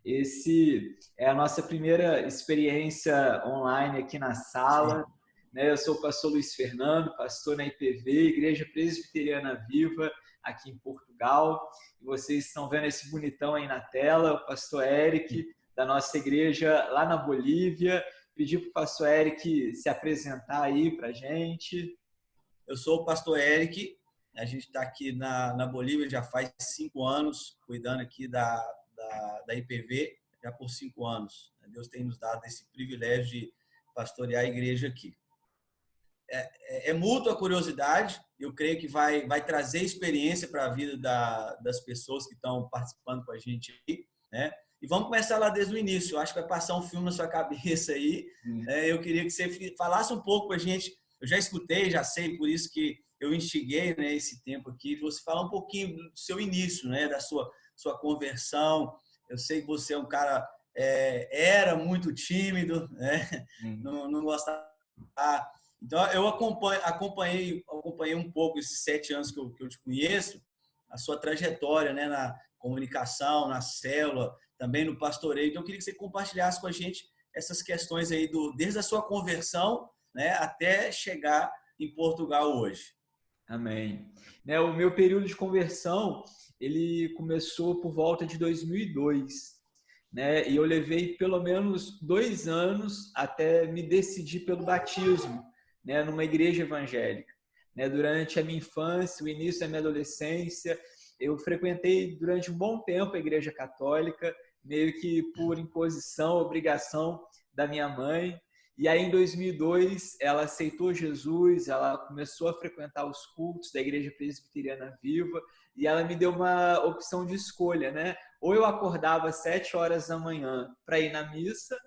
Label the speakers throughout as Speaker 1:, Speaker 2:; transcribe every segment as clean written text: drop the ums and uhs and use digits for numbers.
Speaker 1: Esse é a nossa primeira experiência online aqui na sala, né? Eu sou o pastor Luiz Fernando, pastor na IPV, Igreja Presbiteriana Viva, aqui em Portugal. E vocês estão vendo esse bonitão aí na tela, o pastor Eric, da nossa igreja lá na Bolívia. Pedi para o pastor Eric se apresentar aí para a gente.
Speaker 2: Eu sou o pastor Eric, a gente está aqui na Bolívia já faz 5 anos, cuidando aqui da IPV, já por 5 anos. Deus tem nos dado esse privilégio de pastorear a igreja aqui. É mútua a curiosidade, eu creio que vai trazer experiência para a vida das pessoas que estão participando com a gente aqui, né? E vamos começar lá desde o início, eu acho que vai passar um filme na sua cabeça aí, né? Eu queria que você falasse um pouco para a gente. Eu já escutei, já sei, por isso que eu instiguei, né, esse tempo aqui, você falar um pouquinho do seu início, né, da sua conversão. Eu sei que você é um cara, era muito tímido, né, não gostava. Então, eu acompanhei um pouco esses 7 anos que eu te conheço, a sua trajetória, né, na comunicação, na célula, também no pastoreio. Então, eu queria que você compartilhasse com a gente essas questões aí, desde a sua conversão, né, até chegar em Portugal hoje.
Speaker 1: Amém. Né, o meu período de conversão, ele começou por volta de 2002, né? E eu levei pelo menos 2 anos até me decidir pelo batismo, né, numa igreja evangélica. Né? Durante a minha infância, o início da minha adolescência, eu frequentei durante um bom tempo a igreja católica, meio que por imposição, obrigação da minha mãe. E aí, em 2002, ela aceitou Jesus, ela começou a frequentar os cultos da Igreja Presbiteriana Viva e ela me deu uma opção de escolha, né? Ou eu acordava às 7 horas da manhã para ir na missa,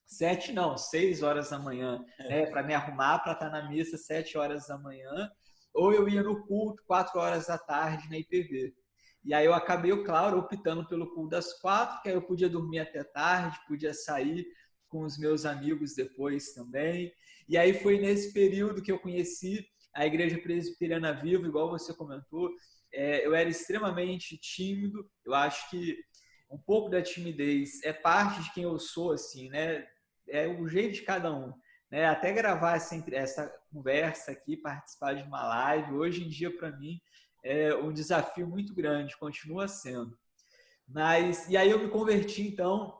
Speaker 1: 7 não, 6 horas da manhã, né? Para me arrumar para estar na missa 7 horas da manhã, ou eu ia no culto 4 horas da tarde na IPV. E aí eu acabei, claro, optando pelo culto das 4, que aí eu podia dormir até tarde, podia sair com os meus amigos depois também. E aí foi nesse período que eu conheci a Igreja Presbiteriana Viva, igual você comentou. Eu era extremamente tímido, eu acho que um pouco da timidez é parte de quem eu sou, assim, né? É o jeito de cada um. Né? Até gravar essa conversa aqui, participar de uma live, hoje em dia, para mim, é um desafio muito grande, continua sendo. E aí eu me converti, então,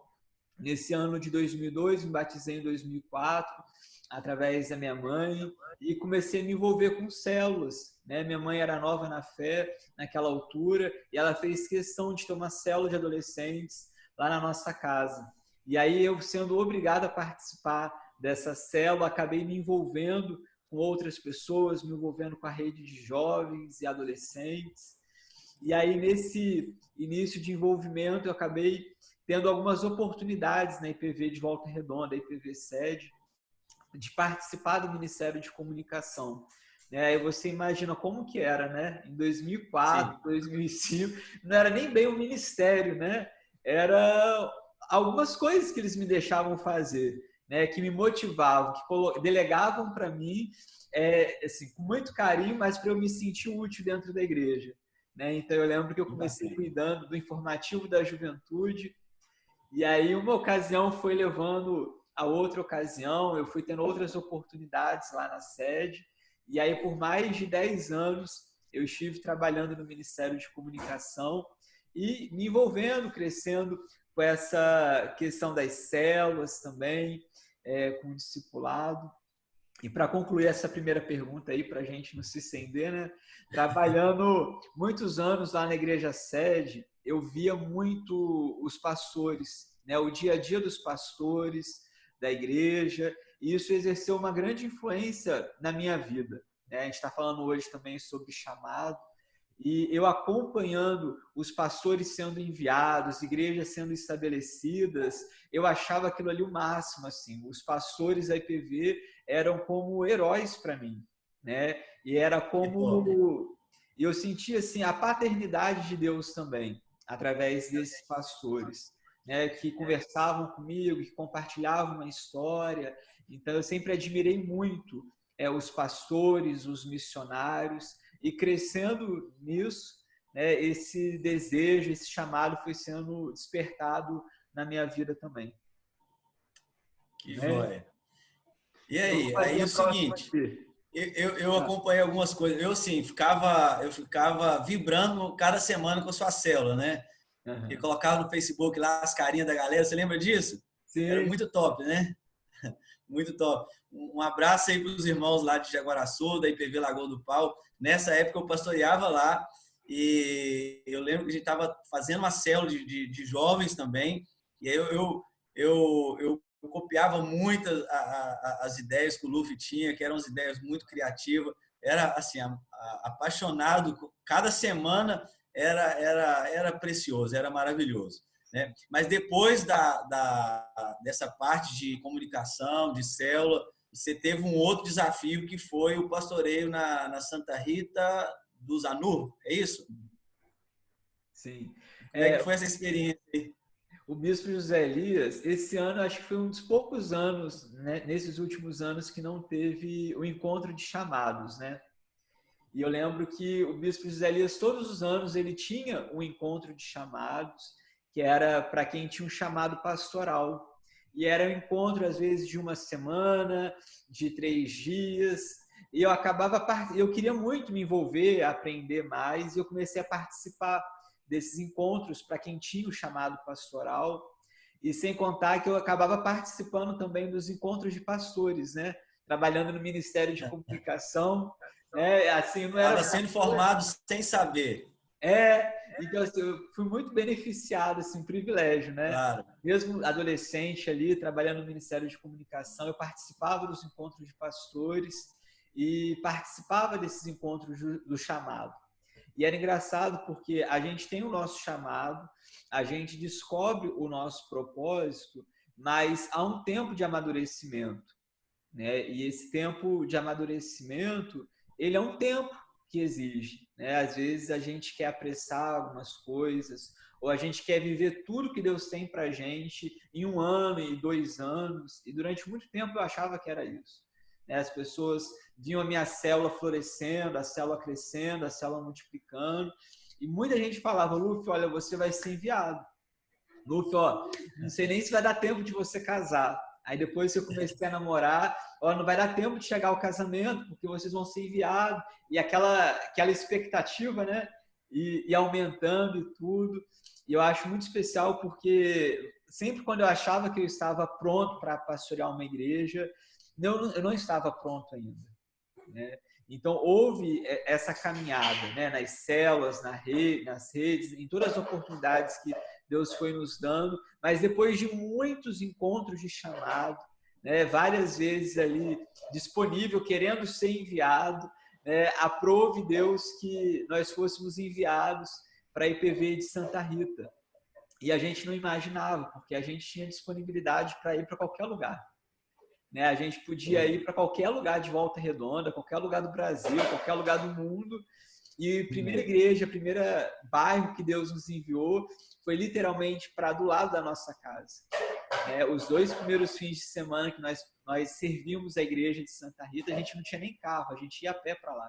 Speaker 1: nesse ano de 2002, me batizei em 2004, através da minha mãe, e comecei a me envolver com células. Né? Minha mãe era nova na fé, naquela altura, e ela fez questão de ter uma célula de adolescentes lá na nossa casa. E aí, eu sendo obrigado a participar dessa célula, acabei me envolvendo com outras pessoas, me envolvendo com a rede de jovens e adolescentes. E aí, nesse início de envolvimento, eu acabei tendo algumas oportunidades na IPV de Volta Redonda, a IPV sede, de participar do Ministério de Comunicação. Aí você imagina como que era, né? Em 2004, Sim. 2005, não era nem bem um ministério, né? Era algumas coisas que eles me deixavam fazer, né? Que me motivavam, que delegavam para mim, assim, com muito carinho, mas para eu me sentir útil dentro da igreja. Né? Então eu lembro que eu comecei cuidando do informativo da juventude, e aí uma ocasião foi levando a outra ocasião, eu fui tendo outras oportunidades lá na sede, e aí por mais de 10 anos eu estive trabalhando no Ministério de Comunicação e me envolvendo, crescendo com essa questão das células também, com o discipulado. E para concluir essa primeira pergunta aí, para a gente não se estender, né? Trabalhando muitos anos lá na igreja sede, eu via muito os pastores, né? O dia a dia dos pastores da igreja, e isso exerceu uma grande influência na minha vida. Né? A gente está falando hoje também sobre chamado, e eu acompanhando os pastores sendo enviados, igrejas sendo estabelecidas, eu achava aquilo ali o máximo, assim. Os pastores da IPV eram como heróis para mim, né? E era como eu sentia assim a paternidade de Deus também, através desses pastores, né, que conversavam comigo, que compartilhavam uma história. Então eu sempre admirei muito os pastores, os missionários, e crescendo nisso, né, esse desejo, esse chamado foi sendo despertado na minha vida também.
Speaker 2: Que
Speaker 1: Né?
Speaker 2: joia. E aí é o seguinte, eu acompanhei algumas coisas. Eu, sim, eu ficava vibrando cada semana com a sua célula, né? E colocava no Facebook lá as carinhas da galera. Você lembra disso?
Speaker 1: Sim.
Speaker 2: Era muito top, né? Muito top. Um abraço aí para os irmãos lá de Jaguaraçu, da IPV Lagoa do Pau. Nessa época eu pastoreava lá e eu lembro que a gente estava fazendo uma célula de jovens também. E aí eu copiava muito as ideias que o Luffy tinha, que eram as ideias muito criativas. Era assim, apaixonado. Cada semana era precioso, era maravilhoso. Né? Mas depois dessa parte de comunicação, de célula, você teve um outro desafio que foi o pastoreio na Santa Rita do Zanur, é isso?
Speaker 1: Sim.
Speaker 2: Como é que foi essa experiência aí?
Speaker 1: O Bispo José Elias, esse ano, acho que foi um dos poucos anos, né, nesses últimos anos, que não teve o encontro de chamados, né? E eu lembro que o Bispo José Elias, todos os anos, ele tinha um encontro de chamados, que era para quem tinha um chamado pastoral. E era um encontro, às vezes, de uma semana, de 3 dias. E eu queria muito me envolver, aprender mais, e eu comecei a participar desses encontros para quem tinha o chamado pastoral. E sem contar que eu acabava participando também dos encontros de pastores, né? Trabalhando no Ministério de Comunicação. Assim, não era...
Speaker 2: Estava sendo formado sem saber.
Speaker 1: Então assim, eu fui muito beneficiado, assim, um privilégio, né?
Speaker 2: Claro.
Speaker 1: Mesmo adolescente ali, trabalhando no Ministério de Comunicação, eu participava dos encontros de pastores e participava desses encontros do chamado. E era engraçado porque a gente tem o nosso chamado, a gente descobre o nosso propósito, mas há um tempo de amadurecimento, né? E esse tempo de amadurecimento, ele é um tempo que exige, né? Às vezes a gente quer apressar algumas coisas, ou a gente quer viver tudo que Deus tem para a gente em 1 ano e 2 anos, e durante muito tempo eu achava que era isso. As pessoas viam a minha célula florescendo, a célula crescendo, a célula multiplicando, e muita gente falava: Luffy, olha, você vai ser enviado. Luffy, ó, não sei nem se vai dar tempo de você casar. Aí depois eu comecei a namorar, ó, não vai dar tempo de chegar ao casamento, porque vocês vão ser enviados, e aquela expectativa, né? E aumentando e tudo. E eu acho muito especial porque sempre quando eu achava que eu estava pronto para pastorear uma igreja, eu não estava pronto ainda, né? Então, houve essa caminhada, né? Nas células, nas redes, em todas as oportunidades que Deus foi nos dando, mas depois de muitos encontros de chamado, né? Várias vezes ali disponível, querendo ser enviado, né? Aprove Deus que nós fôssemos enviados para a IPV de Santa Rita. E a gente não imaginava, porque a gente tinha disponibilidade para ir para qualquer lugar. Né? A gente podia ir para qualquer lugar de Volta Redonda, qualquer lugar do Brasil, qualquer lugar do mundo. E a primeira igreja, o primeiro bairro que Deus nos enviou foi literalmente para do lado da nossa casa. Os 2 primeiros fins de semana que nós servimos a igreja de Santa Rita, a gente não tinha nem carro, a gente ia a pé para lá.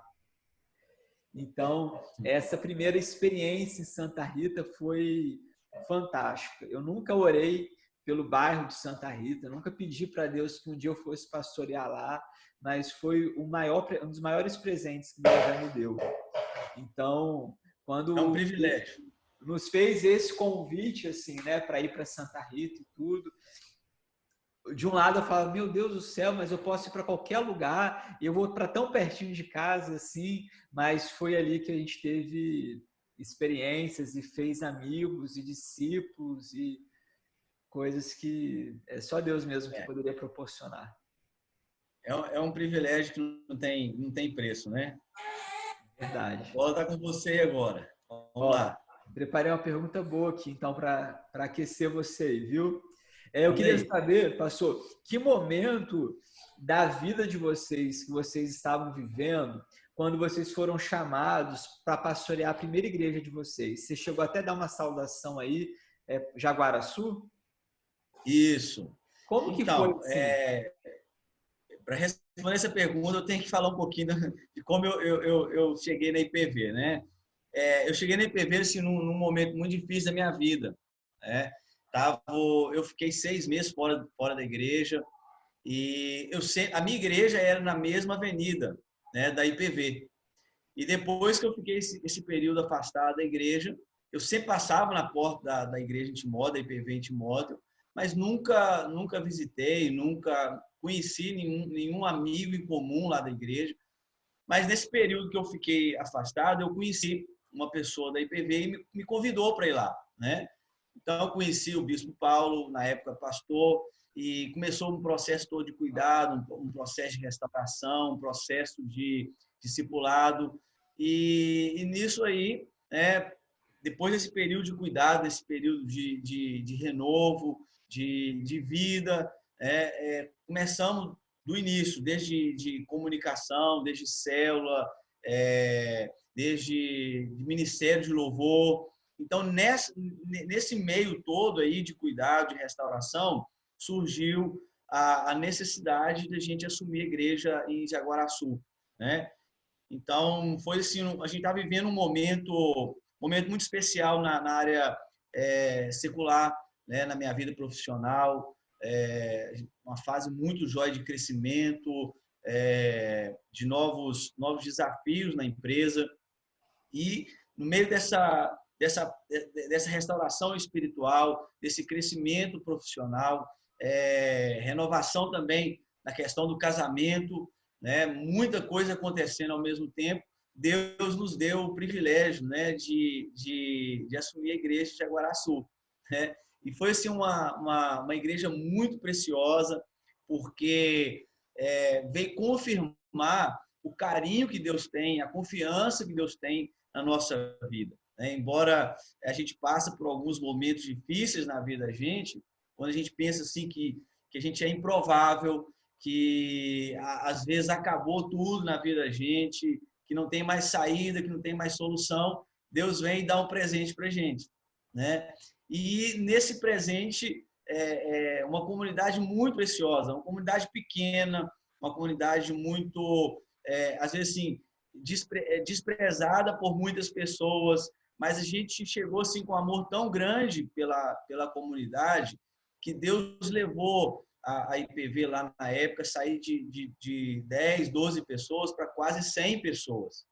Speaker 1: Então, essa primeira experiência em Santa Rita foi fantástica. Eu nunca orei pelo bairro de Santa Rita, eu nunca pedi para Deus que um dia eu fosse pastorear lá, mas foi um dos maiores presentes que Deus já me deu. Então, quando
Speaker 2: é um privilégio.
Speaker 1: Nos fez esse convite, assim, né, para ir para Santa Rita e tudo, de um lado eu falo, meu Deus do céu, mas eu posso ir para qualquer lugar, eu vou para tão pertinho de casa, assim, mas foi ali que a gente teve experiências e fez amigos e discípulos e coisas que é só Deus mesmo que poderia proporcionar.
Speaker 2: É um privilégio que não tem preço, né?
Speaker 1: Verdade.
Speaker 2: Vou estar com você agora. Vamos lá.
Speaker 1: Preparei uma pergunta boa aqui, então, para aquecer você aí, viu? Eu queria saber, pastor, que momento da vida de vocês que vocês estavam vivendo quando vocês foram chamados para pastorear a primeira igreja de vocês? Você chegou até a dar uma saudação aí, Jaguaraçu?
Speaker 2: Isso.
Speaker 1: Como que
Speaker 2: então,
Speaker 1: foi? Assim?
Speaker 2: Para responder essa pergunta, eu tenho que falar um pouquinho de como eu cheguei na IPV, né? Eu cheguei na IPV assim, num momento muito difícil da minha vida, né? Eu fiquei 6 meses fora da igreja e a minha igreja era na mesma avenida, né, da IPV. E depois que eu fiquei esse período afastado da igreja, eu sempre passava na porta da igreja em Timóteo, da IPV em Timóteo, mas nunca visitei, nunca conheci nenhum amigo em comum lá da igreja. Mas nesse período que eu fiquei afastado, eu conheci uma pessoa da IPV e me convidou para ir lá, né? Então, eu conheci o Bispo Paulo, na época pastor, e começou um processo todo de cuidado, um processo de restauração, um processo de discipulado. E nisso aí, né, depois desse período de cuidado, desse período de renovo, de vida, começamos do início, desde de comunicação, desde célula, desde ministério de louvor. Então, nesse meio todo aí de cuidado, de restauração, surgiu a necessidade de a gente assumir a igreja em Jaguaraçu, né? Então, foi assim, a gente está vivendo um momento muito especial na área secular, né? Na minha vida profissional, uma fase muito jóia de crescimento, de novos desafios na empresa. E no meio dessa restauração espiritual, desse crescimento profissional, renovação também na questão do casamento, né? Muita coisa acontecendo ao mesmo tempo. Deus nos deu o privilégio, né, de assumir a igreja de Jaguaraçu, né? E foi assim, uma igreja muito preciosa, porque veio confirmar o carinho que Deus tem, a confiança que Deus tem na nossa vida, né? Embora a gente passe por alguns momentos difíceis na vida da gente, quando a gente pensa assim que a gente é improvável, que às vezes acabou tudo na vida da gente, que não tem mais saída, que não tem mais solução, Deus vem e dá um presente para a gente, né? E nesse presente uma comunidade muito preciosa, uma comunidade pequena, uma comunidade muito, às vezes assim, desprezada por muitas pessoas, mas a gente chegou assim com um amor tão grande pela comunidade que Deus levou a IPV lá na época sair de 10, 12 pessoas para quase 100 pessoas,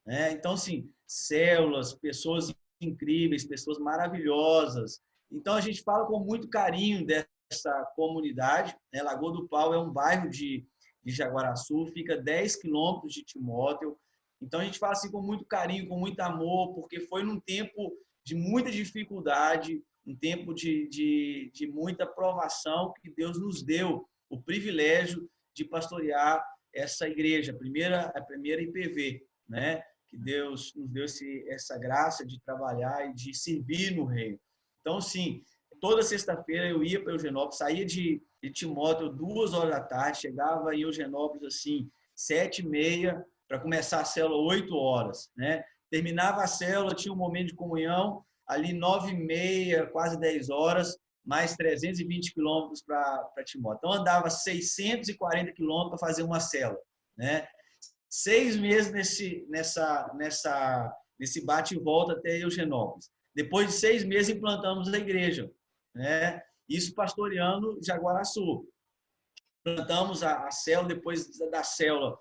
Speaker 2: né? Então, assim, células, pessoas incríveis, pessoas maravilhosas. Então, a gente fala com muito carinho dessa comunidade, né? Lagoa do Pau é um bairro de Jaguaraçu, fica 10 quilômetros de Timóteo. Então, a gente fala assim com muito carinho, com muito amor, porque foi num tempo de muita dificuldade, um tempo de muita provação que Deus nos deu o privilégio de pastorear essa igreja, a primeira IPV, né? Que Deus nos deu essa graça de trabalhar e de servir no reino. Então, sim, toda sexta-feira eu ia para Eugenópolis, saía de Timóteo 2 horas da tarde, chegava em Eugenópolis assim 7h30 para começar a célula 8 horas, né? Terminava a célula, tinha um momento de comunhão, ali 9h30, quase 10 horas, mais 320 quilômetros para Timóteo. Então, andava 640 quilômetros para fazer uma célula, né? 6 meses nesse bate e volta até Eugenópolis. Depois de 6 meses, implantamos a igreja, né? Isso pastoreando Jaguaraçu. Implantamos a célula, depois da célula,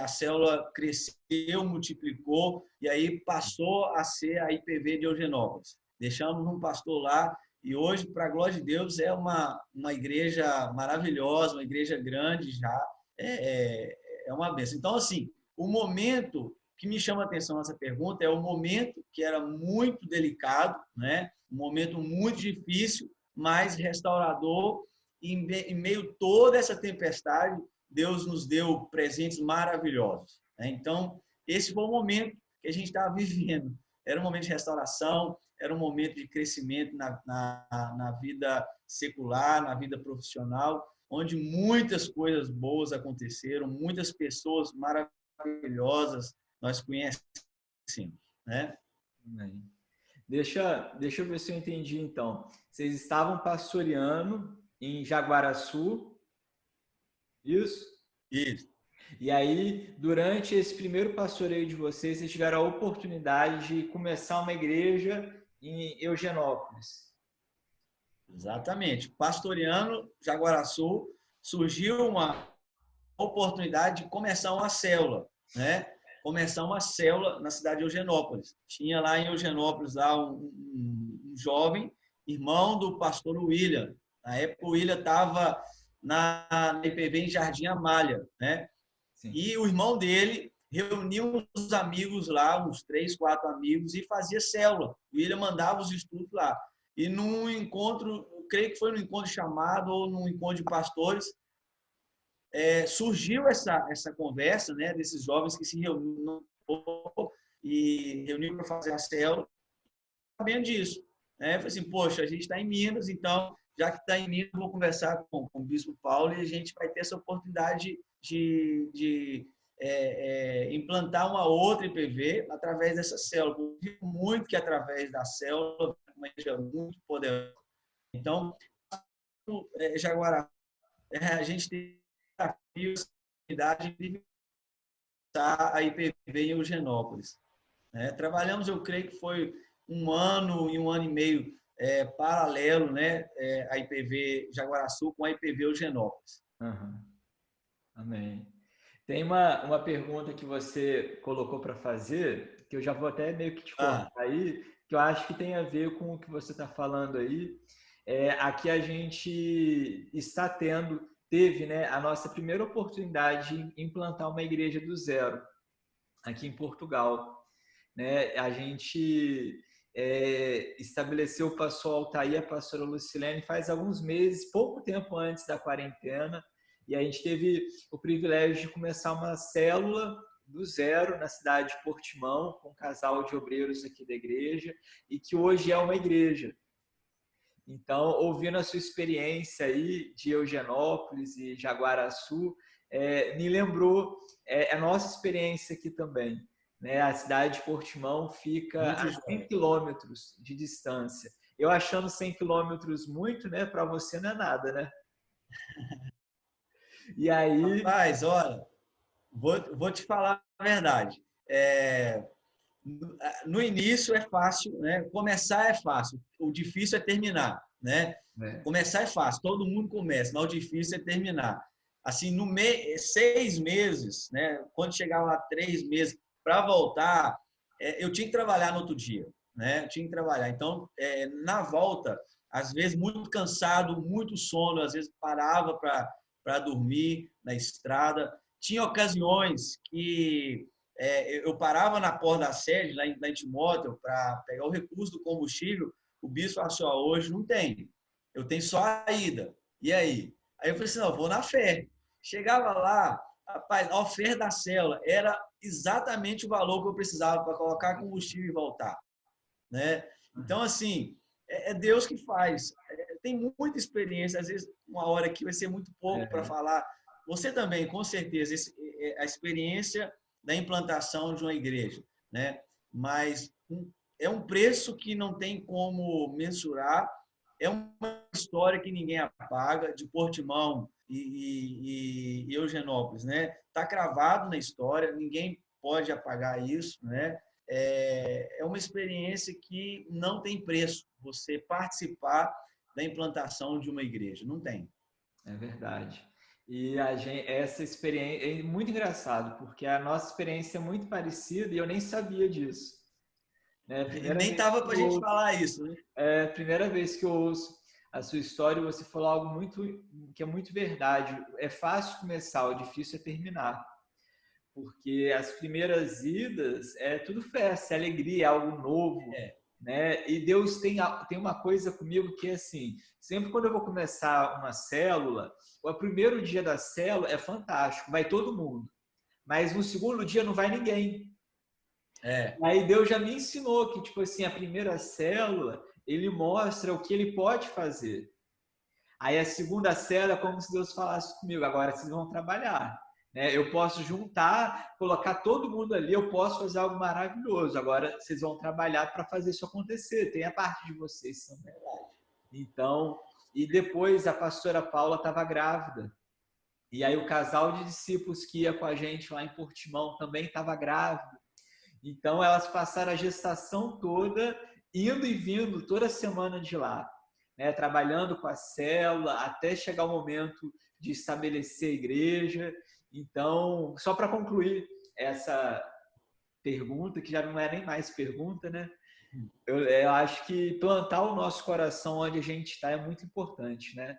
Speaker 2: a célula cresceu, multiplicou, e aí passou a ser a IPV de Eugenópolis. Deixamos um pastor lá, e hoje, para a glória de Deus, é uma igreja maravilhosa, uma igreja grande já, é uma bênção. Então, assim, o momento que me chama a atenção nessa pergunta é o momento que era muito delicado, né? Um momento muito difícil, mas restaurador, e em meio a toda essa tempestade, Deus nos deu presentes maravilhosos, né? Então, esse foi o momento que a gente estava vivendo. Era um momento de restauração, era um momento de crescimento na vida secular, na vida profissional, onde muitas coisas boas aconteceram, muitas pessoas maravilhosas nós conhecemos, né?
Speaker 1: Deixa eu ver se eu entendi, então. Vocês estavam pastoreando em Jaguaraçu, isso?
Speaker 2: Isso.
Speaker 1: E aí, durante esse primeiro pastoreio de vocês tiveram a oportunidade de começar uma igreja em Eugenópolis.
Speaker 2: Exatamente. Pastoreando Jaguaraçu, surgiu uma oportunidade de começar uma célula, né? Começar uma célula na cidade de Eugenópolis. Tinha lá em Eugenópolis lá um jovem, irmão do pastor William. Na época o William estava na IPV em Jardim Amália, né?
Speaker 1: Sim.
Speaker 2: E o irmão dele reuniu uns amigos lá, uns 3, 4 amigos, e fazia célula. O William mandava os estudos lá. E num encontro, creio que foi num encontro chamado ou num encontro de pastores, surgiu essa conversa, né, desses jovens que se reuniram e reuniram para fazer a célula, sabendo disso. Né? Falei assim, poxa, a gente está em Minas, então, já que está em Minas, vou conversar com o Bispo Paulo e a gente vai ter essa oportunidade de implantar uma outra IPV através dessa célula. Eu vi muito que através da célula, uma igreja muito poderosa. Então, Jaguará, a gente tem desafios de a IPV em Eugenópolis. Trabalhamos, eu creio que foi 1 ano e 1 ano e meio paralelo, né, a IPV Jaguaraçu com a IPV Eugenópolis.
Speaker 1: Uhum. Amém. Tem uma pergunta que você colocou para fazer, que eu já vou até meio que te cortar aí, que eu acho que tem a ver com o que você está falando aí. Aqui a gente teve, né, a nossa primeira oportunidade de implantar uma igreja do zero, aqui em Portugal. Né? A gente estabeleceu o pastor Altair e a pastora Lucilene faz alguns meses, pouco tempo antes da quarentena, e a gente teve o privilégio de começar uma célula do zero na cidade de Portimão, com um casal de obreiros aqui da igreja, e que hoje é uma igreja. Então, ouvindo a sua experiência aí de Eugenópolis e Jaguaraçu, me lembrou a nossa experiência aqui também. Né? A cidade de Portimão fica a 100 quilômetros de distância. Eu achando 100 quilômetros muito, né? Para você não é nada, né? E aí...
Speaker 2: Rapaz, olha, vou te falar a verdade. No início é fácil, né? Começar é fácil. O difícil é terminar, né? Começar é fácil, todo mundo começa, mas o difícil é terminar. Assim, 6 meses, né? Quando chegava lá 3 meses para voltar, eu tinha que trabalhar no outro dia, né? Eu tinha que trabalhar. Então, na volta, às vezes muito cansado, muito sono, às vezes parava para dormir na estrada. Tinha ocasiões que eu parava na porta da sede, lá em Timóteo, para pegar o recurso do combustível. O bispo falou assim, hoje não tem, eu tenho só a ida. E aí? Aí eu falei assim, não, vou na fé. Chegava lá, rapaz, a oferta da célula era exatamente o valor que eu precisava para colocar combustível e voltar. Né? Então, assim, é Deus que faz. Tem muita experiência, às vezes uma hora aqui vai ser muito pouco para falar. Você também, com certeza, a experiência da implantação de uma igreja, né? Mas é um preço que não tem como mensurar, é uma história que ninguém apaga, de Portimão e Eugenópolis, né? Está cravado na história, ninguém pode apagar isso, né? É uma experiência que não tem preço, você participar da implantação de uma igreja, não tem.
Speaker 1: É verdade. E essa experiência é muito engraçado, porque a nossa experiência é muito parecida e eu nem sabia disso. Né?
Speaker 2: E nem estava para a gente falar isso, né?
Speaker 1: Primeira vez que eu ouço a sua história, você falou algo que é muito verdade. É fácil começar, o difícil é terminar. Porque as primeiras idas é tudo festa, é alegria, é algo novo. Né? E Deus tem uma coisa comigo que é assim, sempre quando eu vou começar uma célula, o primeiro dia da célula é fantástico, vai todo mundo. Mas no segundo dia não vai ninguém. Aí Deus já me ensinou que, tipo assim, a primeira célula, ele mostra o que ele pode fazer. Aí a segunda célula é como se Deus falasse comigo, agora vocês vão trabalhar. Né? Eu posso juntar, colocar todo mundo ali, eu posso fazer algo maravilhoso. Agora vocês vão trabalhar para fazer isso acontecer. Tem a parte de vocês também. Então, e depois a pastora Paula estava grávida. E aí o casal de discípulos que ia com a gente lá em Portimão também estava grávido. Então elas passaram a gestação toda, indo e vindo toda semana de lá. né, trabalhando com a célula, até chegar o momento de estabelecer a igreja. Então, só para concluir essa pergunta, que já não é nem mais pergunta, né? Eu acho que plantar o nosso coração onde a gente está é muito importante, né?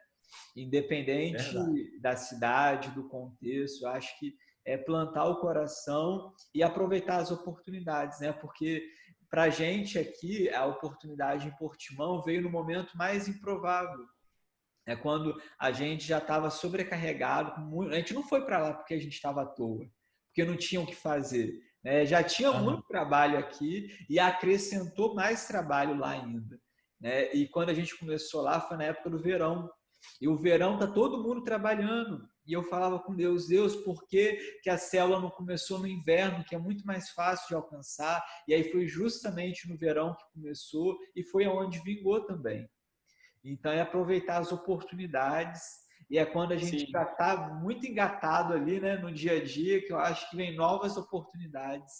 Speaker 1: Independente
Speaker 2: Verdade.
Speaker 1: da cidade, do contexto, eu acho que é plantar o coração e aproveitar as oportunidades, né? Porque para a gente aqui, a oportunidade em Portimão veio no momento mais improvável. É quando a gente já estava sobrecarregado. A gente não foi para lá porque a gente estava à toa, porque não tinha o que fazer. Né? Já tinha muito
Speaker 2: Aham.
Speaker 1: trabalho aqui e acrescentou mais trabalho lá ainda. Né? E quando a gente começou lá foi na época do verão. E o verão tá todo mundo trabalhando. E eu falava com Deus, Deus, por que, que a célula não começou no inverno, que é muito mais fácil de alcançar? E aí foi justamente no verão que começou e foi aonde vingou também. Então, é aproveitar as oportunidades. E é quando a gente
Speaker 2: Sim,
Speaker 1: já está muito engatado ali, né, no dia a dia, que eu acho que vem novas oportunidades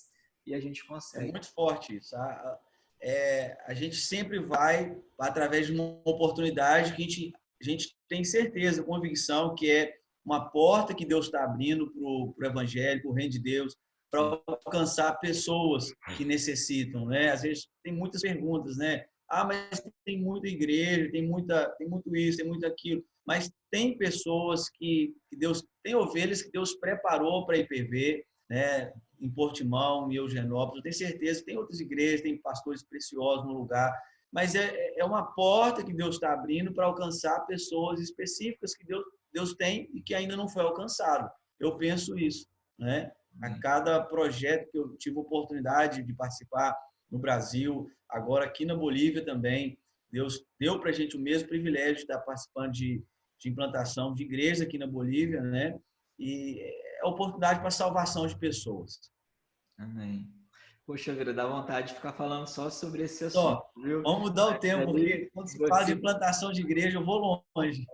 Speaker 1: e a gente
Speaker 2: é
Speaker 1: consegue.
Speaker 2: muito forte isso. A gente sempre vai através de uma oportunidade que a gente tem certeza, convicção que é uma porta que Deus está abrindo para o Evangelho, para o Reino de Deus, para alcançar pessoas que necessitam, né? Às vezes tem muitas perguntas, né? Ah, mas tem muita igreja, tem muito isso, tem muito aquilo. Mas tem pessoas que Deus, tem ovelhas que Deus preparou para a IPV, né? Em Portimão, em Eugenópolis, eu tenho certeza que tem outras igrejas, tem pastores preciosos no lugar, mas é uma porta que Deus está abrindo para alcançar pessoas específicas que Deus tem e que ainda não foi alcançado. Eu penso isso, né? A cada projeto que eu tive oportunidade de participar no Brasil, agora aqui na Bolívia também, Deus deu para a gente o mesmo privilégio de estar participando de implantação de igreja aqui na Bolívia, né? E é oportunidade para salvação de pessoas.
Speaker 1: Amém. Poxa vida, dá vontade de ficar falando só sobre esse assunto,
Speaker 2: Só,
Speaker 1: viu?
Speaker 2: vamos mudar o
Speaker 1: Mas
Speaker 2: tempo,
Speaker 1: aí,
Speaker 2: porque quando se fala de
Speaker 1: você,
Speaker 2: plantação de igreja, eu vou longe.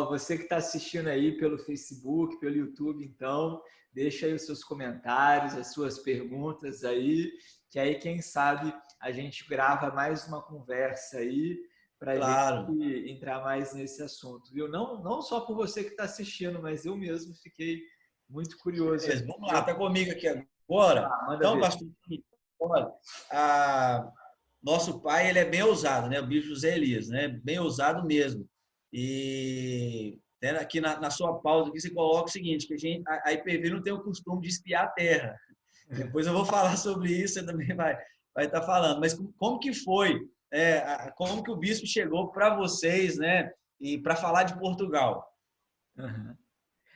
Speaker 1: você que está assistindo aí pelo Facebook, pelo YouTube, então, deixa aí os seus comentários, as suas perguntas aí, que aí, quem sabe, a gente grava mais uma conversa aí para a gente
Speaker 2: Claro.
Speaker 1: entrar mais nesse assunto, viu? Não só por você que está assistindo, mas eu mesmo fiquei muito curioso
Speaker 2: Beleza,
Speaker 1: aqui.
Speaker 2: vamos lá, está comigo aqui agora.
Speaker 1: Manda
Speaker 2: Então,
Speaker 1: ver.
Speaker 2: pastor, olha, nosso pai ele é bem ousado, né? O bispo José Elias, né? Bem ousado mesmo. E aqui na sua pausa aqui você coloca o seguinte, que a IPV não tem o costume de espiar a terra. Depois eu vou falar sobre isso, você também vai estar falando. Mas como que foi? Como que o bispo chegou para vocês, né? E para falar de Portugal?
Speaker 1: Uhum.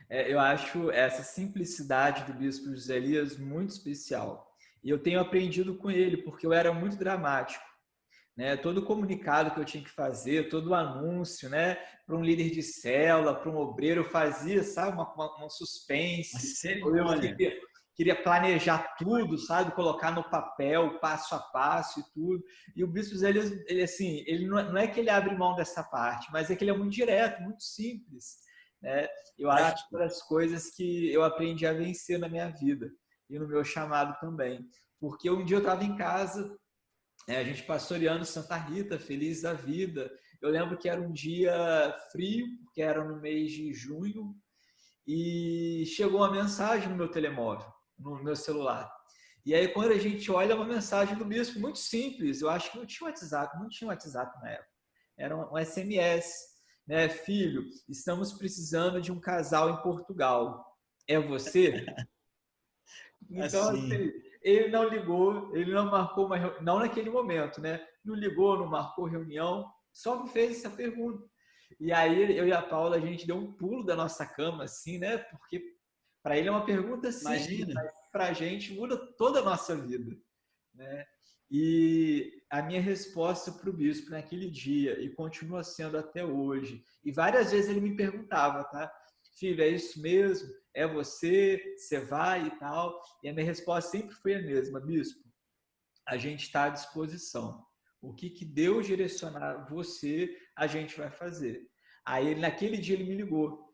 Speaker 1: Eu acho essa simplicidade do Bispo José Elias muito especial. E eu tenho aprendido com ele, porque eu era muito dramático. Né? Todo comunicado que eu tinha que fazer, todo anúncio, né? Para um líder de célula, para um obreiro, eu fazia, sabe, uma
Speaker 2: Uma
Speaker 1: suspense. Ou eu
Speaker 2: cerimônia.
Speaker 1: queria planejar tudo, sabe? Colocar no papel, passo a passo e tudo. E o Bispo José Elias, ele, assim, ele não é que ele abre mão dessa parte, mas é que ele é muito direto, muito simples. Né? Eu acho que
Speaker 2: Prático.
Speaker 1: uma das coisas que eu aprendi a vencer na minha vida e no meu chamado também. Porque um dia eu estava em casa, a gente pastoreando Santa Rita, feliz da vida. Eu lembro que era um dia frio, porque era no mês de junho, e chegou uma mensagem no meu telemóvel, no meu celular. E aí, quando a gente olha, uma mensagem do bispo muito simples. Eu acho que não tinha WhatsApp na época. Era um SMS, né? Filho, estamos precisando de um casal em Portugal. É você? Então,
Speaker 2: Assim.
Speaker 1: assim, ele não ligou, ele não marcou uma reunião, não naquele momento, né? Não ligou, não marcou reunião, só me fez essa pergunta. E aí, eu e a Paula, a gente deu um pulo da nossa cama, assim, né? Porque para ele é uma pergunta simples,
Speaker 2: Imagina.
Speaker 1: mas para a gente muda toda a nossa vida, né? E a minha resposta para o bispo naquele dia, e continua sendo até hoje, e várias vezes ele me perguntava, tá? Filho, é isso mesmo? É você? Você vai e tal? E a minha resposta sempre foi a mesma, bispo, a gente está à disposição. O que Deus direcionar você, a gente vai fazer. Aí, naquele dia, ele me ligou.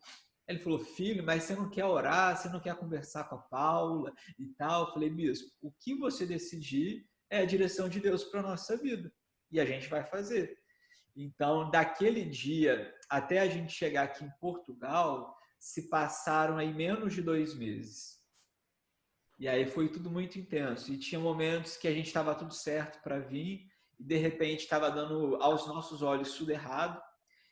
Speaker 1: Ele falou, filho, mas você não quer orar, você não quer conversar com a Paula e tal? Eu falei, bispo, o que você decidir é a direção de Deus para a nossa vida. E a gente vai fazer. Então, daquele dia até a gente chegar aqui em Portugal, se passaram aí menos de 2 meses. E aí foi tudo muito intenso. E tinha momentos que a gente estava tudo certo para vir, e de repente estava dando aos nossos olhos tudo errado.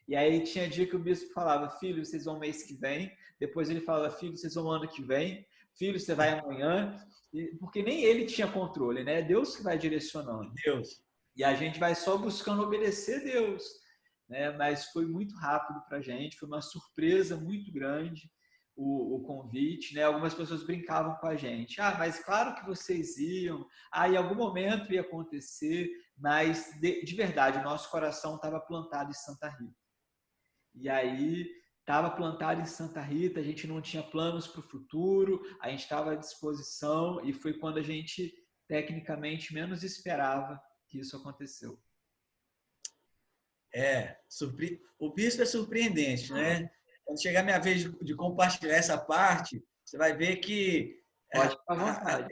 Speaker 1: E aí tinha dia que o bispo falava, filho, vocês vão mês que vem. Depois ele falava, filho, vocês vão ano que vem. Filho, você vai amanhã. Porque nem ele tinha controle, né? É Deus que vai direcionando.
Speaker 2: Deus.
Speaker 1: E a gente vai só buscando obedecer Deus, né? Mas foi muito rápido para a gente, foi uma surpresa muito grande o convite, né? Algumas pessoas brincavam com a gente. Ah, mas claro que vocês iam. Ah, em algum momento ia acontecer, mas de verdade, o nosso coração estava plantado em Santa Rita. E aí estava plantado em Santa Rita, a gente não tinha planos para o futuro, a gente estava à disposição e foi quando a gente tecnicamente menos esperava que isso aconteceu.
Speaker 2: O bispo é surpreendente, né? Quando chegar a minha vez de compartilhar essa parte, você vai ver que
Speaker 1: Pode ficar à vontade.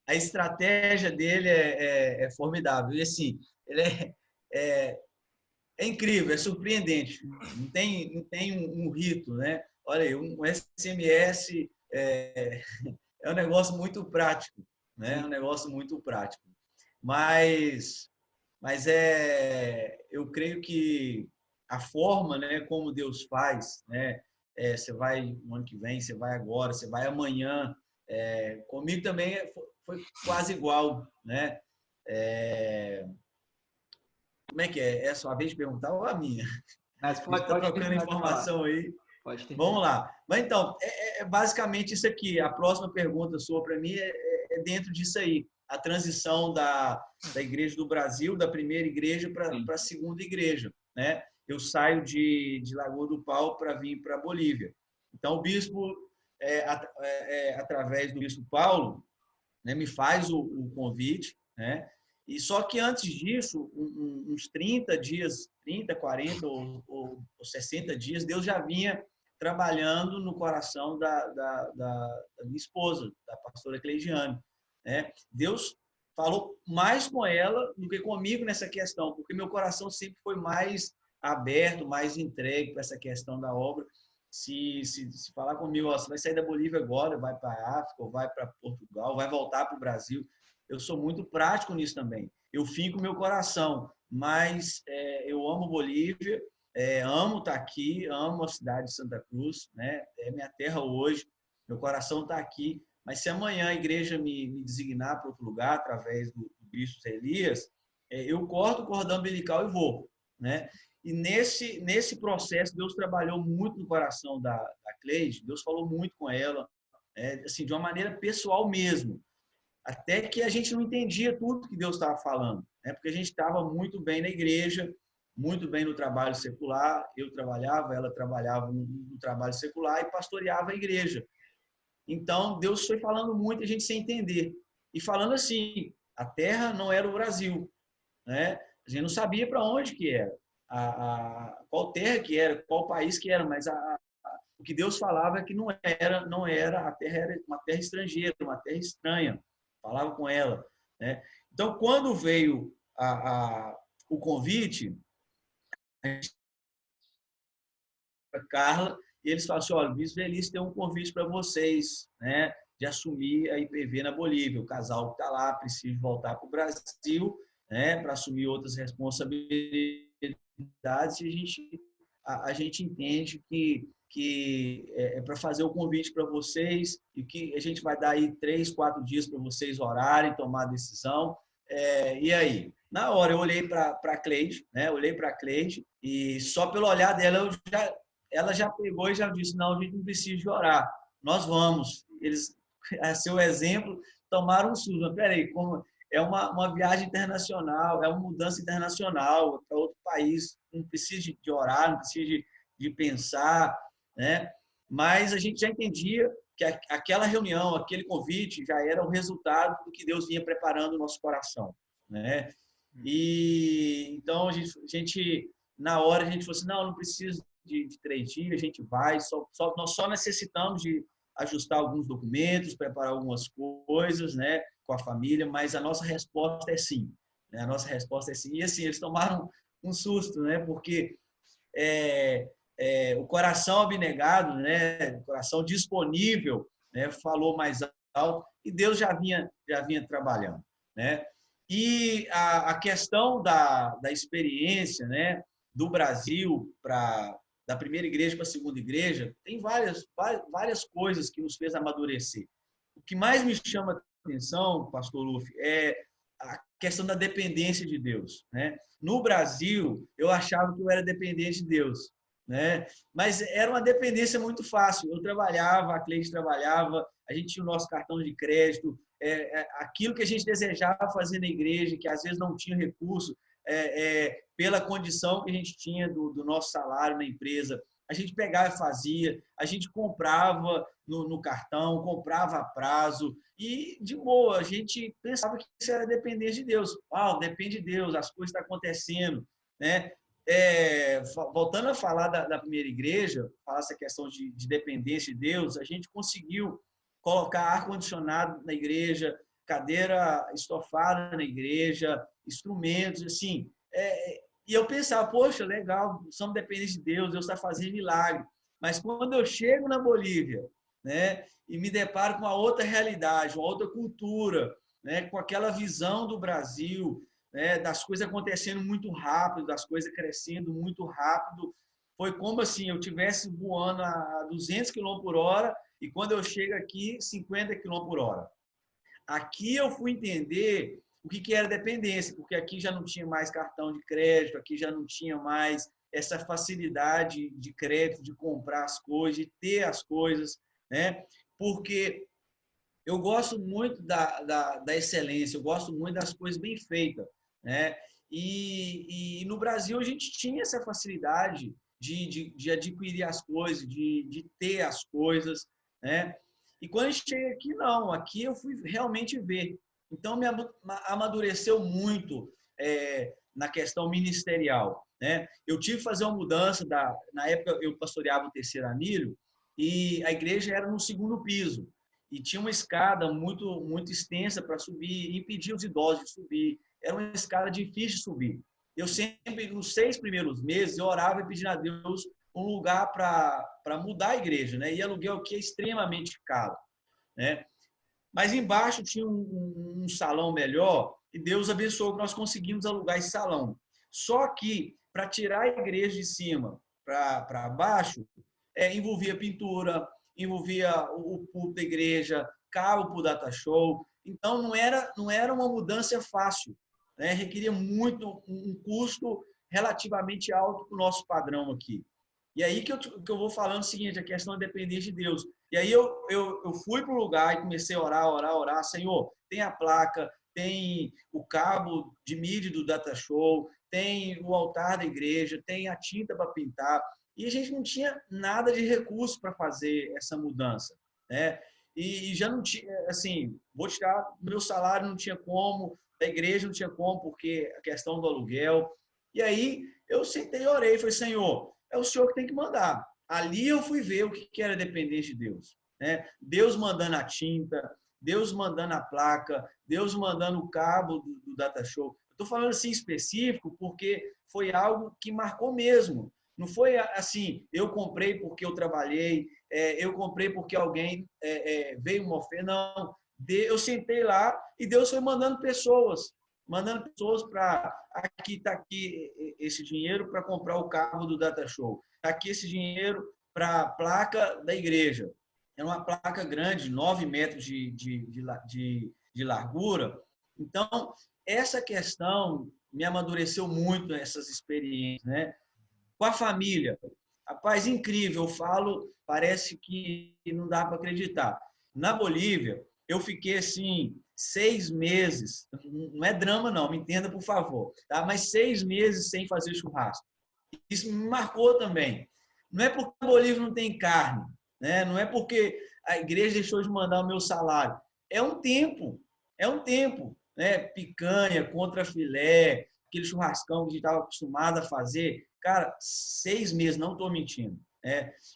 Speaker 2: a estratégia dele é formidável. E assim, ele é incrível, é surpreendente. Não tem um rito, né? Olha aí, um SMS é um negócio muito prático, né? É um negócio muito prático. Mas eu creio que a forma, né, como Deus faz, né? Você vai no ano que vem, você vai agora, você vai amanhã. Comigo também foi quase igual, né? Como é que é? É a sua vez de perguntar ou a minha?
Speaker 1: Mas
Speaker 2: A gente está
Speaker 1: pode
Speaker 2: trocando
Speaker 1: terminar de falar.
Speaker 2: informação aí.
Speaker 1: Pode terminar.
Speaker 2: Vamos lá. Mas então, basicamente isso aqui. A próxima pergunta sua para mim é dentro disso aí. A transição da Igreja do Brasil, da primeira igreja para a segunda igreja, né? Eu saio de Lagoa do Pau para vir para a Bolívia. Então, o bispo, através do bispo Paulo, né, me faz o convite, né? E só que antes disso, uns 30 dias, 30, 40 ou 60 dias, Deus já vinha trabalhando no coração da minha esposa, da pastora Cleidiane, né? Deus falou mais com ela do que comigo nessa questão, porque meu coração sempre foi mais aberto, mais entregue para essa questão da obra. Se falar comigo, ó, você vai sair da Bolívia agora, vai para a África, ou vai para Portugal, vai voltar para o Brasil, eu sou muito prático nisso também. Eu finco meu coração, mas eu amo Bolívia, amo estar aqui, amo a cidade de Santa Cruz, né? É minha terra hoje, meu coração está aqui, mas se amanhã a igreja me designar para outro lugar, através do bispo Elias, eu corto o cordão umbilical e vou, né? E nesse processo, Deus trabalhou muito no coração da Cleide, Deus falou muito com ela, assim, de uma maneira pessoal mesmo, até que a gente não entendia tudo que Deus estava falando, né? Porque a gente estava muito bem na igreja, muito bem no trabalho secular, eu trabalhava, ela trabalhava no trabalho secular e pastoreava a igreja. Então, Deus foi falando muito, a gente sem entender. E falando assim, a terra não era o Brasil, né? A gente não sabia para onde que era, qual terra que era, qual país que era, mas o que Deus falava é que não era, a terra era uma terra estrangeira, uma terra estranha. Falava com ela, né? Então, quando veio o convite, a Carla, e eles falaram assim, olha, o Bispo Elias tem um convite para vocês, né, de assumir a IPV na Bolívia. O casal que está lá precisa voltar para o Brasil, né, para assumir outras responsabilidades, e a gente entende que é para fazer o convite para vocês e que a gente vai dar aí 3, 4 dias para vocês orarem, tomar a decisão. E aí? Na hora eu olhei para a Cleide, né? Olhei para a Cleide e só pelo olhar dela ela já pegou e já disse, não, a gente não precisa de orar, nós vamos. Eles, a seu exemplo, tomaram um susto. Peraí, como é uma viagem internacional, é uma mudança internacional para outro país, não precisa de orar, não precisa de pensar, né? Mas a gente já entendia que aquela reunião, aquele convite já era o resultado do que Deus vinha preparando no nosso coração, né? E então a gente na hora a gente falou assim, não precisa de 3 dias, a gente vai, nós só necessitamos de ajustar alguns documentos, preparar algumas coisas, né, com a família, mas a nossa resposta é sim, né? A nossa resposta é sim. E assim, eles tomaram um susto, né? Porque o coração abnegado, né? O coração disponível, né? Falou mais alto e Deus já vinha trabalhando, né? E a questão da experiência, né? Do Brasil da primeira igreja para a segunda igreja, tem várias coisas que nos fez amadurecer. O que mais me chama a atenção, pastor Luffy, é a questão da dependência de Deus, né? No Brasil, eu achava que eu era dependente de Deus, né? Mas era uma dependência muito fácil. Eu trabalhava, a Cleide trabalhava, a gente tinha o nosso cartão de crédito, aquilo que a gente desejava fazer na igreja, que às vezes não tinha recurso, pela condição que a gente tinha do nosso salário na empresa, a gente pegava e fazia, a gente comprava no cartão, comprava a prazo, e de boa, a gente pensava que isso era depender de Deus. Depende de Deus, as coisas estão acontecendo, né? Voltando a falar da primeira igreja, falar essa questão de dependência de Deus, a gente conseguiu colocar ar-condicionado na igreja, cadeira estofada na igreja, instrumentos, assim. E eu pensava, poxa, legal, somos dependentes de Deus, Deus está fazendo milagre. Mas quando eu chego na Bolívia, né, e me deparo com uma outra realidade, uma outra cultura, né, com aquela visão do Brasil, né, das coisas acontecendo muito rápido, das coisas crescendo muito rápido, foi como assim, eu estivesse voando a 200 km por hora e quando eu chego aqui, 50 km por hora. Aqui eu fui entender o que era dependência, porque aqui já não tinha mais cartão de crédito, aqui já não tinha mais essa facilidade de crédito, de comprar as coisas, de ter as coisas, né? Porque eu gosto muito da excelência, eu gosto muito das coisas bem feitas, né? E no Brasil a gente tinha essa facilidade de adquirir as coisas, de ter as coisas, né? E quando a gente chega aqui, não. Aqui eu fui realmente ver. Então, me amadureceu muito na questão ministerial, né? Eu tive que fazer uma mudança. Na época, eu pastoreava o Terceiro Anilho e a igreja era no segundo piso. E tinha uma escada muito, muito extensa para subir e impedia os idosos de subir. Era uma escada difícil de subir. Eu sempre, nos 6 primeiros meses, eu orava e pedia a Deus um lugar para mudar a igreja, né? E aluguel que é extremamente caro, né? Mas embaixo tinha um salão melhor e Deus abençoou que nós conseguimos alugar esse salão. Só que para tirar a igreja de cima para baixo, envolvia pintura, envolvia o púlpito da igreja, cabo para o data show. Então não era uma mudança fácil, né? Requeria muito um custo relativamente alto para o nosso padrão aqui. E aí que eu vou falando o seguinte, a questão da dependência de Deus. E aí eu fui para o lugar e comecei a orar. Senhor, tem a placa, tem o cabo de mídia do data show, tem o altar da igreja, tem a tinta para pintar. E a gente não tinha nada de recurso para fazer essa mudança, né? E já não tinha, assim, vou tirar meu salário, não tinha como, da igreja não tinha como, porque a questão do aluguel. E aí eu sentei e orei, falei, Senhor, é o Senhor que tem que mandar. Ali eu fui ver o que era dependência de Deus, né? Deus mandando a tinta, Deus mandando a placa, Deus mandando o cabo do data show. Estou falando assim específico porque foi algo que marcou mesmo. Não foi assim, eu comprei porque eu trabalhei, eu comprei porque alguém veio uma oferta. Não, eu sentei lá e Deus foi mandando pessoas para aqui está aqui esse dinheiro para comprar o carro do data show, está aqui esse dinheiro para a placa da igreja. É uma placa grande, 9 metros de largura. Então, essa questão me amadureceu muito, essas experiências, né? Com a família. Rapaz, incrível, eu falo, parece que não dá para acreditar. Na Bolívia, eu fiquei assim 6 meses, não é drama não, me entenda por favor, tá? Mas 6 meses sem fazer churrasco. Isso me marcou também. Não é porque a Bolívia não tem carne, né? Não é porque a igreja deixou de mandar o meu salário. É um tempo, né? Picanha contra filé, aquele churrascão que a gente estava acostumado a fazer. Cara, 6 meses, não estou mentindo.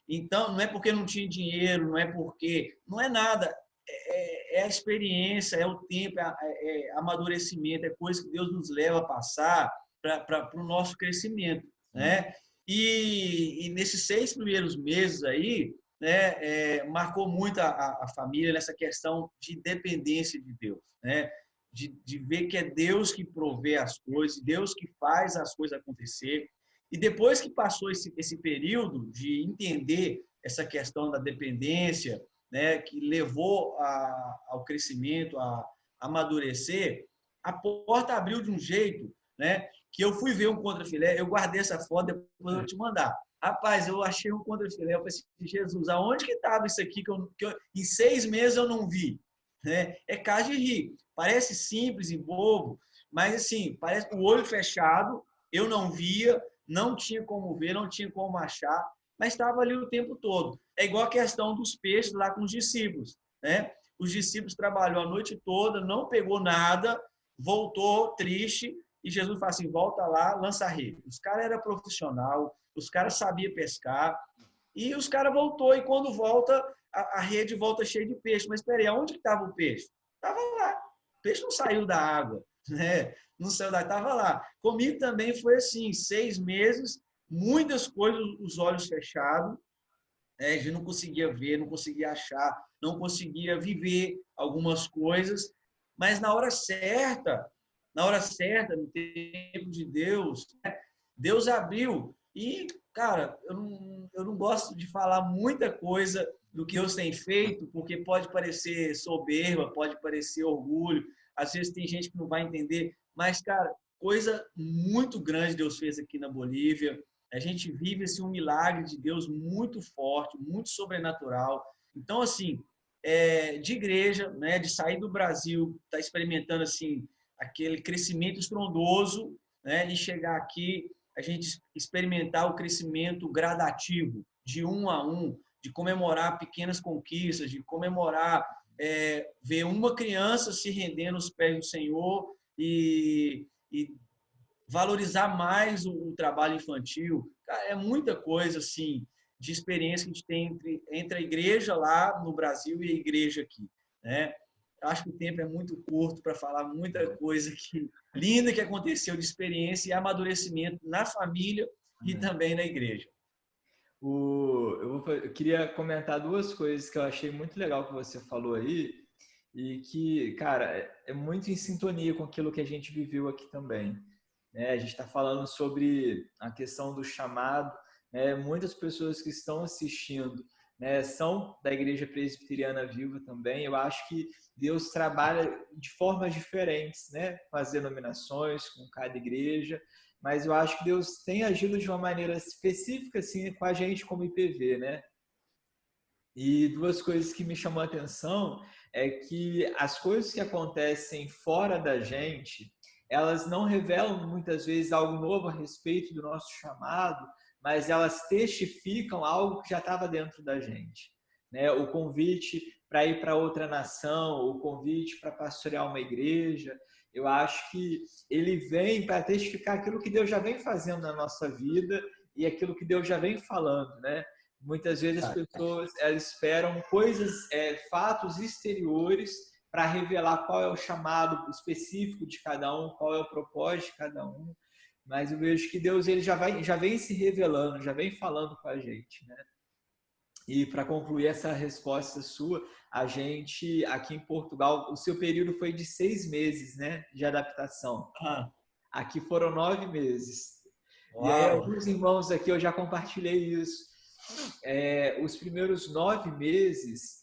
Speaker 2: Então, não é porque não tinha dinheiro, não é porque... Não é nada. É a experiência, é o tempo, é amadurecimento, é coisa que Deus nos leva a passar para o nosso crescimento, né? E nesses 6 primeiros meses aí, né, marcou muito a família nessa questão de dependência de Deus, né? De ver que é Deus que provê as coisas, Deus que faz as coisas acontecer. E depois que passou esse período de entender essa questão da dependência, né, que levou ao crescimento, a amadurecer, a porta abriu de um jeito, né, que eu fui ver um contrafilé, eu guardei essa foto, depois eu vou te mandar. Rapaz, eu achei um contrafilé, eu falei assim, Jesus, aonde que estava isso aqui que eu, em 6 meses eu não vi? Né? É caso de rir. Parece simples e bobo, mas assim, parece o olho fechado, eu não via, não tinha como ver, não tinha como achar, mas estava ali o tempo todo. É igual a questão dos peixes lá com os discípulos, né? Os discípulos trabalhou a noite toda, não pegou nada, voltou triste, e Jesus fala assim, volta lá, lança a rede. Os caras eram profissional, os caras sabiam pescar, e os caras voltou, e quando volta, a rede volta cheia de peixe. Mas espera aí, aonde estava o peixe? Estava lá. O peixe não saiu da água, né? Não saiu da água, estava lá. Comigo também foi assim, 6 meses, muitas coisas, os olhos fechados, a gente não conseguia ver, não conseguia achar, não conseguia viver algumas coisas, mas na hora certa, no tempo de Deus, né? Deus abriu. E, cara, eu não gosto de falar muita coisa do que Deus tem feito, porque pode parecer soberba, pode parecer orgulho, às vezes tem gente que não vai entender, mas, cara, coisa muito grande Deus fez aqui na Bolívia. A gente vive assim, um milagre de Deus muito forte, muito sobrenatural. Então, assim, de igreja, né, de sair do Brasil, tá experimentando assim aquele crescimento estrondoso, né, e chegar aqui, a gente experimentar o crescimento gradativo, de um a um, de comemorar pequenas conquistas, de comemorar, ver uma criança se rendendo aos pés do Senhor e valorizar mais o trabalho infantil. Cara, é muita coisa assim de experiência que a gente tem entre a igreja lá no Brasil e a igreja aqui, né? Acho que o tempo é muito curto para falar muita coisa linda que aconteceu de experiência e amadurecimento na família e também na igreja.
Speaker 1: Eu queria comentar 2 coisas que eu achei muito legal que você falou aí e que, cara, é muito em sintonia com aquilo que a gente viveu aqui também. Né? A gente está falando sobre a questão do chamado, né? Muitas pessoas que estão assistindo, né, são da Igreja Presbiteriana Viva também. Eu acho que Deus trabalha de formas diferentes, né, com as denominações, com cada igreja, mas eu acho que Deus tem agido de uma maneira específica assim, com a gente como IPV, né? E 2 coisas que me chamam a atenção é que as coisas que acontecem fora da gente, elas não revelam muitas vezes algo novo a respeito do nosso chamado, mas elas testificam algo que já estava dentro da gente. Né? O convite para ir para outra nação, o convite para pastorear uma igreja, eu acho que ele vem para testificar aquilo que Deus já vem fazendo na nossa vida e aquilo que Deus já vem falando, né? Muitas vezes as pessoas esperam coisas, fatos exteriores para revelar qual é o chamado específico de cada um, qual é o propósito de cada um. Mas eu vejo que Deus ele já vem se revelando, já vem falando com a gente, né? E para concluir essa resposta sua, a gente aqui em Portugal, o seu período foi de 6 meses, né, de adaptação. Aqui foram 9 meses. Uau. E aí alguns irmãos aqui eu já compartilhei isso. Os primeiros 9 meses,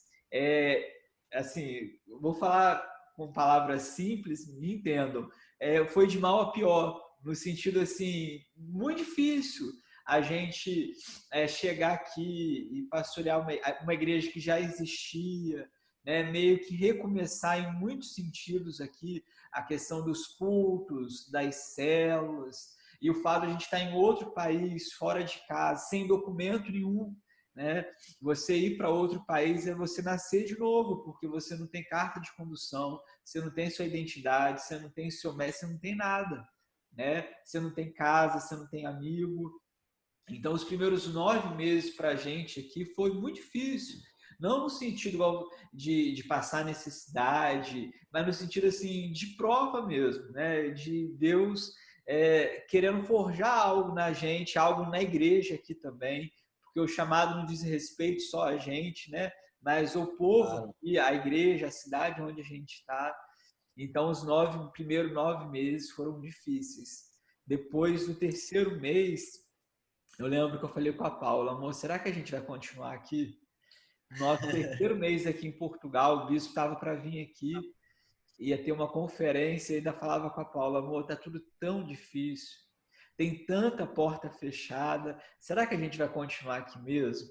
Speaker 1: assim, vou falar com palavras simples, me entendam, foi de mal a pior, no sentido assim, muito difícil a gente chegar aqui e pastorear uma igreja que já existia, né? Meio que recomeçar em muitos sentidos aqui, a questão dos cultos, das células, e o fato de a gente estar em outro país, fora de casa, sem documento nenhum, né? Você ir para outro país é você nascer de novo, porque você não tem carta de condução, você não tem sua identidade, você não tem seu mestre, você não tem nada, né? Você não tem casa, você não tem amigo. Então, os primeiros 9 meses para a gente aqui foi muito difícil. Não no sentido de passar necessidade, mas no sentido assim de prova mesmo, né? De Deus querendo forjar algo na gente, algo na igreja aqui também, porque o chamado não diz respeito só a gente, né? Mas o povo e a igreja, a cidade onde a gente está. Então, os primeiros 9 meses foram difíceis. Depois do terceiro mês, eu lembro que eu falei com a Paula, amor, será que a gente vai continuar aqui? Nosso terceiro mês aqui em Portugal, o bispo estava para vir aqui, ia ter uma conferência e ainda falava com a Paula, amor, tá tudo tão difícil, tem tanta porta fechada, será que a gente vai continuar aqui mesmo?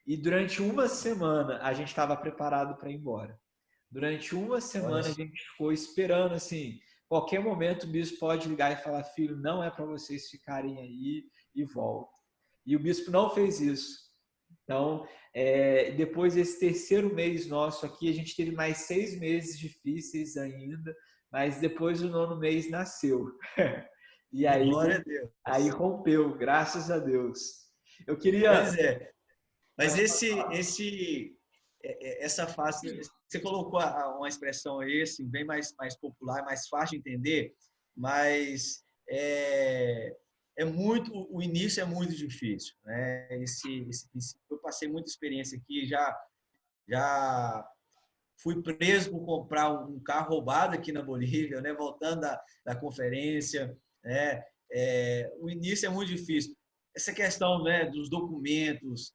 Speaker 1: E durante uma semana a gente estava preparado para ir embora. Durante uma semana a gente ficou esperando, assim, qualquer momento o bispo pode ligar e falar, filho, não é para vocês ficarem aí e volta. E o bispo não fez isso. Então, depois desse terceiro mês nosso aqui, a gente teve mais 6 meses difíceis ainda, mas depois o 9º mês nasceu. E aí,
Speaker 2: glória a Deus.
Speaker 1: Aí rompeu, graças a Deus. Eu queria...
Speaker 2: Pois é. Mas essa fase, você colocou uma expressão aí, assim, bem mais popular, mais fácil de entender, mas o início é muito difícil, né? Eu passei muita experiência aqui, já fui preso por comprar um carro roubado aqui na Bolívia, né? Voltando da conferência, né? O início é muito difícil. Essa questão, né, dos documentos,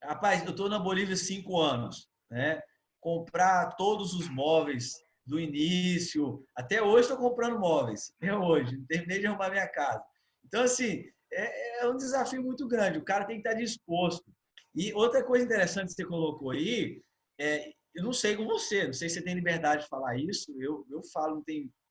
Speaker 2: rapaz, eu estou na Bolívia há 5 anos, né? Comprar todos os móveis do início, até hoje estou comprando móveis, até hoje, não terminei de arrumar minha casa. Então, assim, é um desafio muito grande, o cara tem que estar disposto. E outra coisa interessante que você colocou aí, eu não sei com você, não sei se você tem liberdade de falar isso, eu falo, não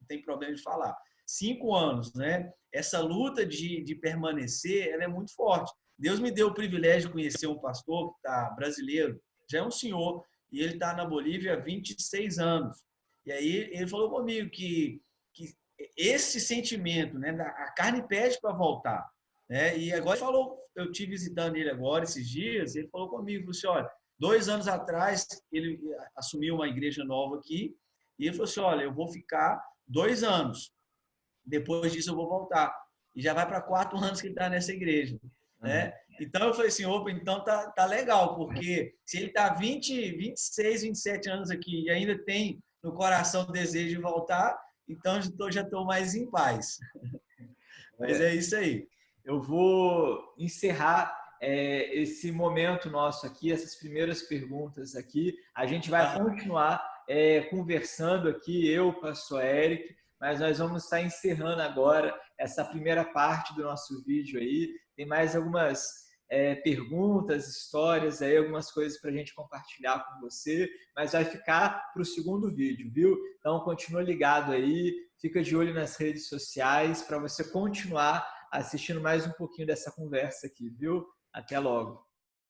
Speaker 2: tem problema de falar. 5 anos, né? Essa luta de permanecer, ela é muito forte. Deus me deu o privilégio de conhecer um pastor que está brasileiro, já é um senhor, e ele está na Bolívia há 26 anos. E aí ele falou comigo que esse sentimento, né, a carne pede para voltar, né? E agora ele falou, eu tive visitando ele agora esses dias, ele falou comigo, falou assim, olha, 2 anos atrás ele assumiu uma igreja nova aqui, e ele falou assim, olha, eu vou ficar 2 anos, depois disso eu vou voltar. E já vai para 4 anos que ele está nessa igreja, né? Então eu falei assim, opa, então tá legal, porque se ele está 26, 27 anos aqui e ainda tem no coração o desejo de voltar, então já estou mais em paz. Mas é isso aí.
Speaker 1: Eu vou encerrar esse momento nosso aqui, essas primeiras perguntas aqui. A gente vai continuar conversando aqui, eu, pastor Eric, mas nós vamos estar encerrando agora essa primeira parte do nosso vídeo aí. Tem mais algumas perguntas, histórias, aí, algumas coisas para a gente compartilhar com você, mas vai ficar para o segundo vídeo, viu? Então, continua ligado aí, fica de olho nas redes sociais para você continuar assistindo mais um pouquinho dessa conversa aqui, viu? Até logo!